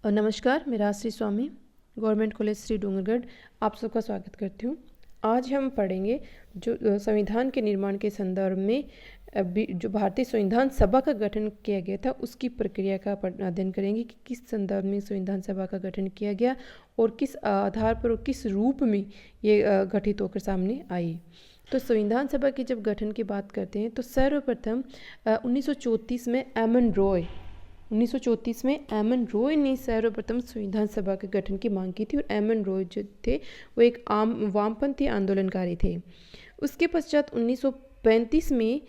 नमस्कार, मैं राजश्री स्वामी, government college Shri Dungargarh आप सबका स्वागत करती हूँ। आज हम पढ़ेंगे जो संविधान के निर्माण के संदर्भ में जो भारतीय संविधान सभा का गठन किया गया था उसकी प्रक्रिया का अध्ययन करेंगे कि किस संदर्भ में संविधान सभा का गठन किया गया और किस आधार पर और किस रूप में ये गठित होकर सामने आई। तो संविधान सभा की जब गठन की बात करते हैं तो सर्वप्रथम 1934 में एमन रॉय ने सर्वप्रथम संविधान सभा के गठन की मांग की थी और एमन रॉय जो थे वो एक आम वामपंथी आंदोलनकारी थे। उसके पश्चात 1935 में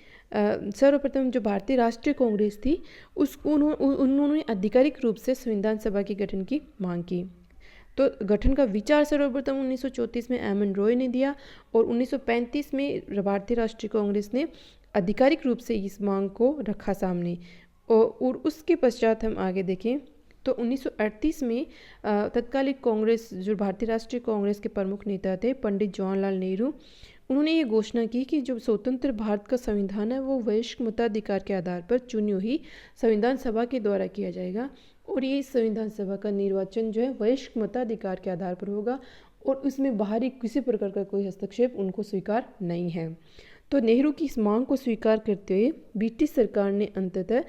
सर्वप्रथम जो भारतीय राष्ट्रीय कांग्रेस थी उन्होंने आधिकारिक रूप से संविधान सभा के गठन की मांग की। तो गठन का विचार सर्वप्रथम 1934 में एमन रॉय ने दिया और 1935 में भारतीय राष्ट्रीय कांग्रेस ने आधिकारिक रूप से इस मांग को रखा सामने। और उसके पश्चात हम आगे देखें तो 1938 में तत्कालीन कांग्रेस जो भारतीय राष्ट्रीय कांग्रेस के प्रमुख नेता थे पंडित जवाहरलाल नेहरू, उन्होंने ये घोषणा की कि जो स्वतंत्र भारत का संविधान है वो वयस्क मताधिकार के आधार पर चुनी हुई संविधान सभा के द्वारा किया जाएगा और ये संविधान सभा का निर्वाचन जो है वयस्क मताधिकार के आधार पर होगा और उसमें बाहरी किसी प्रकार का कोई हस्तक्षेप उनको स्वीकार नहीं है। तो नेहरू की इस मांग को स्वीकार करते हुए ब्रिटिश सरकार ने अंततः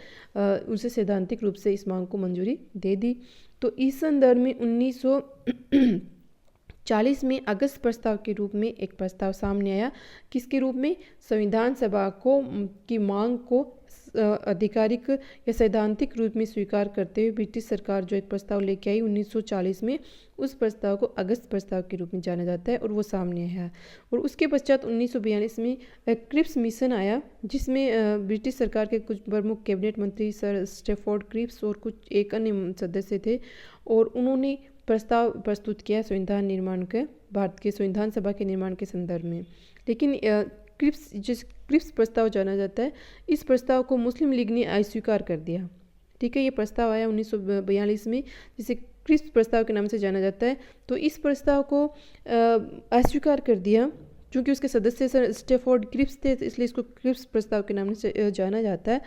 उसे सैद्धांतिक रूप से इस मांग को मंजूरी दे दी। तो इस संदर्भ में 1940 में अगस्त प्रस्ताव के रूप में एक प्रस्ताव सामने आया। किसके रूप में? संविधान सभा की मांग को आधिकारिक या सैद्धांतिक रूप में स्वीकार करते हुए ब्रिटिश सरकार जो एक प्रस्ताव लेके आई 1940 में, उस प्रस्ताव को अगस्त प्रस्ताव के रूप में जाना जाता है और वो सामने आया। और उसके पश्चात 1942 में क्रिप्स मिशन आया जिसमें ब्रिटिश सरकार के कुछ प्रमुख कैबिनेट मंत्री सर स्टैफोर्ड क्रिप्स और कुछ एक अन्य सदस्य थे और उन्होंने प्रस्ताव प्रस्तुत किया संविधान निर्माण के भारत के संविधान सभा के निर्माण के संदर्भ में। लेकिन क्रिप्स प्रस्ताव जाना जाता है, इस प्रस्ताव को मुस्लिम लीग ने अस्वीकार कर दिया। ठीक है, ये प्रस्ताव आया 1942 में जिसे क्रिप्स प्रस्ताव के नाम से जाना जाता है। तो इस प्रस्ताव को अस्वीकार कर दिया क्योंकि उसके सदस्य सर स्टैफोर्ड क्रिप्स थे, इसलिए इसको क्रिप्स प्रस्ताव के नाम से जाना जाता है।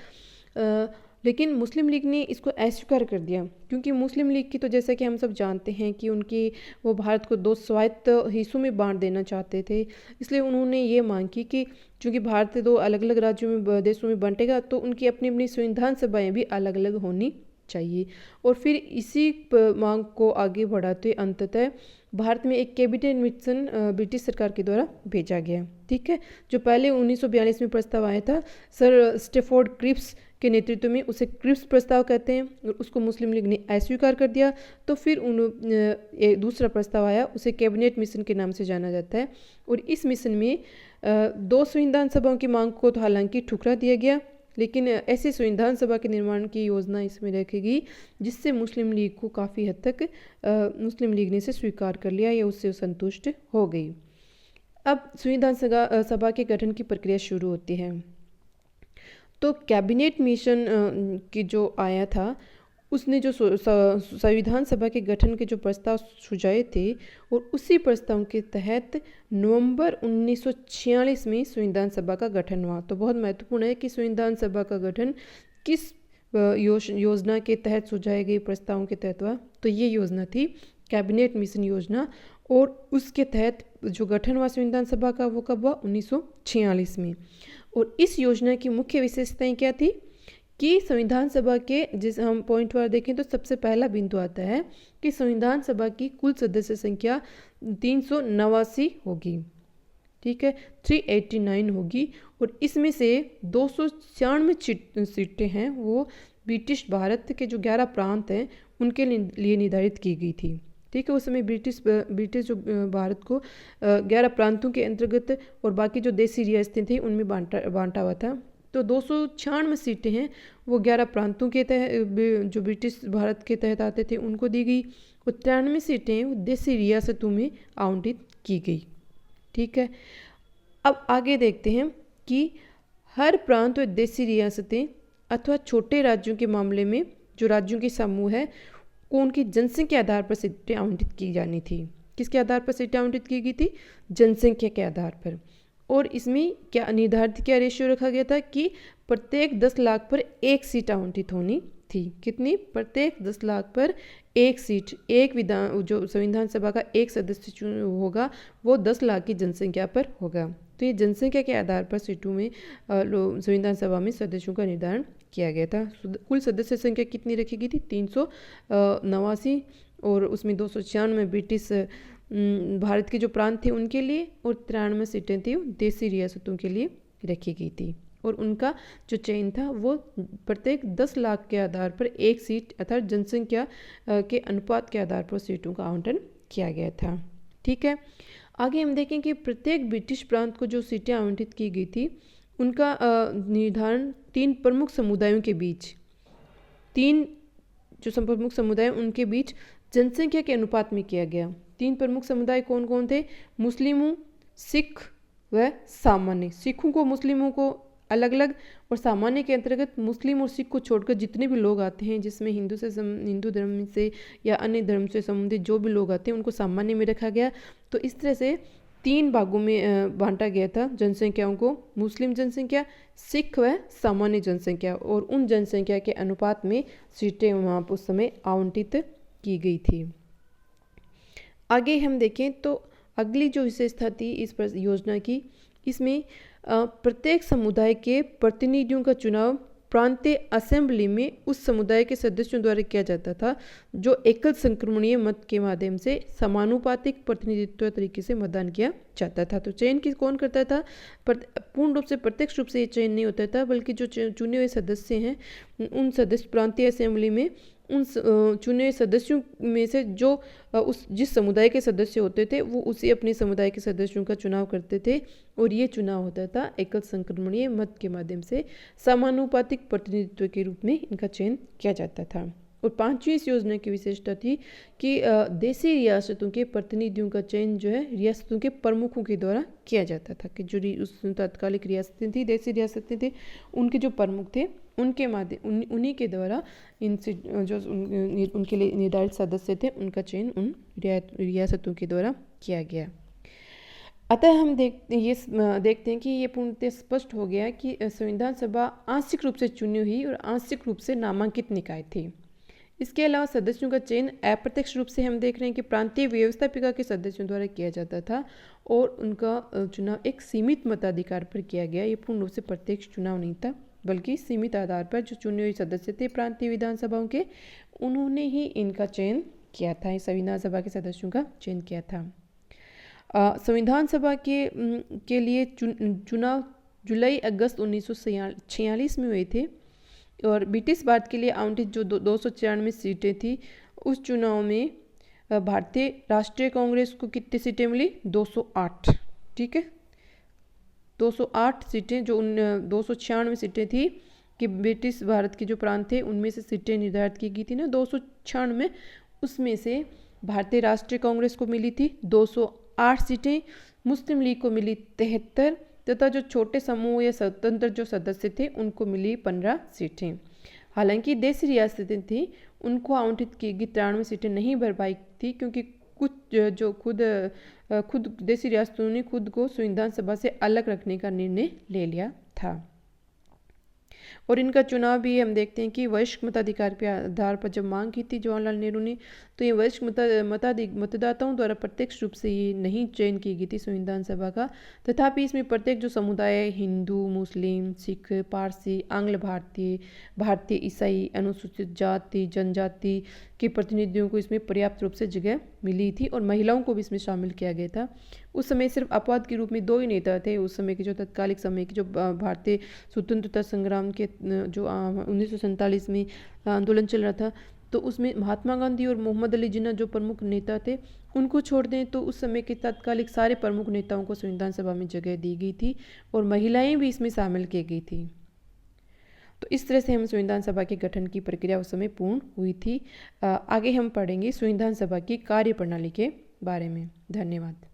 लेकिन मुस्लिम लीग ने इसको अस्वीकार कर दिया क्योंकि मुस्लिम लीग की तो जैसा कि हम सब जानते हैं कि वो भारत को 2 स्वायत्त हिस्सों में बांट देना चाहते थे। इसलिए उन्होंने ये मांग की कि चूँकि भारत 2 अलग अलग राज्यों में देशों में बंटेगा तो उनकी अपनी अपनी संविधान सभाएँ भी अलग अलग होनी चाहिए। और फिर इसी मांग को आगे बढ़ाते अंततः भारत में एक कैबिनेट मिशन ब्रिटिश सरकार के द्वारा भेजा गया। ठीक है, जो पहले 1942 में प्रस्ताव आया था सर स्टैफोर्ड क्रिप्स के नेतृत्व में, उसे क्रिप्स प्रस्ताव कहते हैं और उसको मुस्लिम लीग ने अस्वीकार कर दिया। तो फिर दूसरा प्रस्ताव आया, उसे कैबिनेट मिशन के नाम से जाना जाता है और इस मिशन में 2 संविधान सभाओं की मांग को तो हालांकि ठुकरा दिया गया, लेकिन ऐसे संविधान सभा के निर्माण की योजना इसमें रखी गई जिससे मुस्लिम लीग को काफ़ी हद तक मुस्लिम लीग ने इसे स्वीकार कर लिया या उससे संतुष्ट हो गई। अब संविधान सभा के गठन की प्रक्रिया शुरू होती है। तो कैबिनेट मिशन की जो आया था उसने जो संविधान सभा के गठन के जो प्रस्ताव सुझाए थे और उसी प्रस्ताव के तहत नवंबर 1946 में संविधान सभा का गठन हुआ। तो बहुत महत्वपूर्ण है कि संविधान सभा का गठन किस योजना के तहत सुझाए गए प्रस्तावों के तहत हुआ। तो ये योजना थी कैबिनेट मिशन योजना और उसके तहत जो गठन हुआ संविधान सभा का वो कब हुआ? 1946 में। और इस योजना की मुख्य विशेषताएं क्या थी कि संविधान सभा के जिस हम पॉइंट वार देखें तो सबसे पहला बिंदु आता है कि संविधान सभा की कुल सदस्य संख्या 389 होगी। ठीक है, 389 होगी और इसमें से 296 सीटें हैं वो ब्रिटिश भारत के जो 11 प्रांत हैं उनके लिए निर्धारित की गई थी। ठीक है, उस समय ब्रिटिश जो भारत को 11 प्रांतों के अंतर्गत और बाकी जो देसी रियासतें थी उनमें बांटा हुआ था। तो 296 सीटें हैं वो 11 प्रांतों के तहत जो ब्रिटिश भारत के तहत आते थे उनको दी गई और 93 सीटें वो देसी रियासतों में आवंटित की गई। ठीक है, अब आगे देखते हैं कि हर प्रांत और देसी रियासतें अथवा छोटे राज्यों के मामले में जो राज्यों के समूह है को उनकी जनसंख्या के आधार पर सीटें आवंटित की जानी थी। किसके आधार पर सीटें आवंटित की गई थी? जनसंख्या के आधार पर। और इसमें क्या निर्धारित क्या रेशियो रखा गया था कि प्रत्येक 10 लाख पर 1 सीट आवंटित होनी थी। कितनी? प्रत्येक 10 लाख पर एक सीट, एक जो संविधान सभा का एक सदस्य होगा वो 10 लाख की जनसंख्या पर होगा। तो ये जनसंख्या के आधार पर सीटों में संविधान सभा में सदस्यों का निर्धारण किया गया था। कुल सदस्य संख्या कितनी रखी गई थी? 389, और उसमें 296 ब्रिटिश भारत के जो प्रांत थे उनके लिए, और 93 सीटें थी देसी रियासतों के लिए रखी गई थी। और उनका जो चयन था वो प्रत्येक 10 लाख के आधार पर एक सीट अर्थात जनसंख्या के अनुपात के आधार पर सीटों का आवंटन किया गया था। ठीक है, आगे हम देखें कि प्रत्येक ब्रिटिश प्रांत को जो सीटें आवंटित की गई थी उनका निर्धारण 3 प्रमुख समुदायों के बीच, 3 जो प्रमुख समुदाय उनके बीच जनसंख्या के अनुपात में किया गया। 3 प्रमुख समुदाय कौन कौन थे? मुस्लिमों, सिख व सामान्य। सिखों को, मुस्लिमों को अलग अलग, और सामान्य के अंतर्गत मुस्लिम और सिख को छोड़कर जितने भी लोग आते हैं, जिसमें हिंदू धर्म से या अन्य धर्म से संबंधित जो भी लोग आते हैं उनको सामान्य में रखा गया। तो इस तरह से 3 भागों में बांटा गया था जनसंख्याओं को, मुस्लिम जनसंख्या, सिख व सामान्य जनसंख्या, और उन जनसंख्या के अनुपात में सीटें वहाँ पर उस समय आवंटित की गई थी। आगे हम देखें तो अगली जो विशेषता थी इस योजना की, इसमें प्रत्येक समुदाय के प्रतिनिधियों का चुनाव प्रांतीय असेंबली में उस समुदाय के सदस्यों द्वारा किया जाता था जो एकल संक्रमणीय मत के माध्यम से समानुपातिक प्रतिनिधित्व तरीके से मतदान किया जाता था। तो चयन कौन करता था? पूर्ण रूप से प्रत्यक्ष रूप से ये चयन नहीं होता था, बल्कि जो चुने हुए सदस्य हैं उन सदस्य प्रांतीय असेंबली में उन चुने हुए सदस्यों में से जो जिस समुदाय के सदस्य होते थे वो उसी अपने समुदाय के सदस्यों का चुनाव करते थे, और ये चुनाव होता था एकल संक्रमणीय मत के माध्यम से समानुपातिक प्रतिनिधित्व के रूप में इनका चयन किया जाता था। और 5वीं इस योजना की विशेषता थी कि देसी रियासतों के प्रतिनिधियों का चयन जो है रियासतों के प्रमुखों के द्वारा किया जाता था, कि जो उस तात्कालिक रियासतें थी, देसी रियासतें थी, उनके जो प्रमुख थे उनके माध्यम उन्हीं के द्वारा इनसे जो उनके लिए निर्धारित सदस्य थे उनका चयन उन रियासतों के द्वारा किया गया। अतः हम देखते हैं कि ये पूर्णतः स्पष्ट हो गया कि संविधान सभा आंशिक रूप से चुनी हुई और आंशिक रूप से नामांकित निकाय थी। इसके अलावा सदस्यों का चयन अप्रत्यक्ष रूप से हम देख रहे हैं कि प्रांतीय व्यवस्थापिका के सदस्यों द्वारा किया जाता था, और उनका चुनाव एक सीमित मताधिकार पर किया गया। ये पूर्ण रूप से प्रत्यक्ष चुनाव नहीं था, बल्कि सीमित आधार पर जो चुने हुए सदस्य थे प्रांतीय विधानसभाओं के, उन्होंने ही इनका चयन किया था, संविधान सभा के सदस्यों का चयन किया था। संविधान सभा के लिए चुनाव जुलाई अगस्त 1946 में हुए थे, और ब्रिटिश भारत के लिए आवंटित जो 294 सीटें थी उस चुनाव में भारतीय राष्ट्रीय कांग्रेस को कितनी सीटें मिली? 208। ठीक है, 208 सीटें, जो 296 सीटें थी कि ब्रिटिश भारत के जो प्रांत थे उनमें से सीटें निर्धारित की गई थी ना 296, उसमें से भारतीय राष्ट्रीय कांग्रेस को मिली थी 208 सीटें, मुस्लिम लीग को मिली 73, तथा जो छोटे समूह या स्वतंत्र जो सदस्य थे उनको मिली 15 सीटें। हालांकि देसी रियासतें थी उनको आवंटित की गई 93 सीटें नहीं भर पाई थी, क्योंकि कुछ जो खुद देसी रियासतों ने खुद को संविधान सभा से अलग रखने का निर्णय ले लिया था। और इनका चुनाव भी हम देखते हैं कि वयस्क मताधिकार के आधार पर जब मांग की थी जवाहरलाल नेहरू ने, तो ये वयस्क मतदाताओं द्वारा प्रत्यक्ष रूप से ये नहीं चयन की गई थी संविधान सभा का। तथापि इसमें प्रत्येक जो समुदाय हिंदू, मुस्लिम, सिख, पारसी, आंग्ल भारतीय, भारतीय ईसाई, अनुसूचित जाति, जनजाति के प्रतिनिधियों को इसमें पर्याप्त रूप से जगह मिली थी, और महिलाओं को भी इसमें शामिल किया गया था। उस समय सिर्फ अपवाद के रूप में 2 ही नेता थे उस समय के, जो तत्कालिक समय के जो भारतीय स्वतंत्रता संग्राम के जो 1947 में आंदोलन चल रहा था, तो उसमें महात्मा गांधी और मोहम्मद अली जिन्ना जो प्रमुख नेता थे उनको छोड़ दें तो उस समय के तत्कालिक सारे प्रमुख नेताओं को संविधान सभा में जगह दी गई थी, और महिलाएं भी इसमें शामिल की गई थी। तो इस तरह से हम संविधान सभा के गठन की प्रक्रिया उस समय पूर्ण हुई थी। आगे हम पढ़ेंगे संविधान सभा की कार्यप्रणाली के बारे में। धन्यवाद।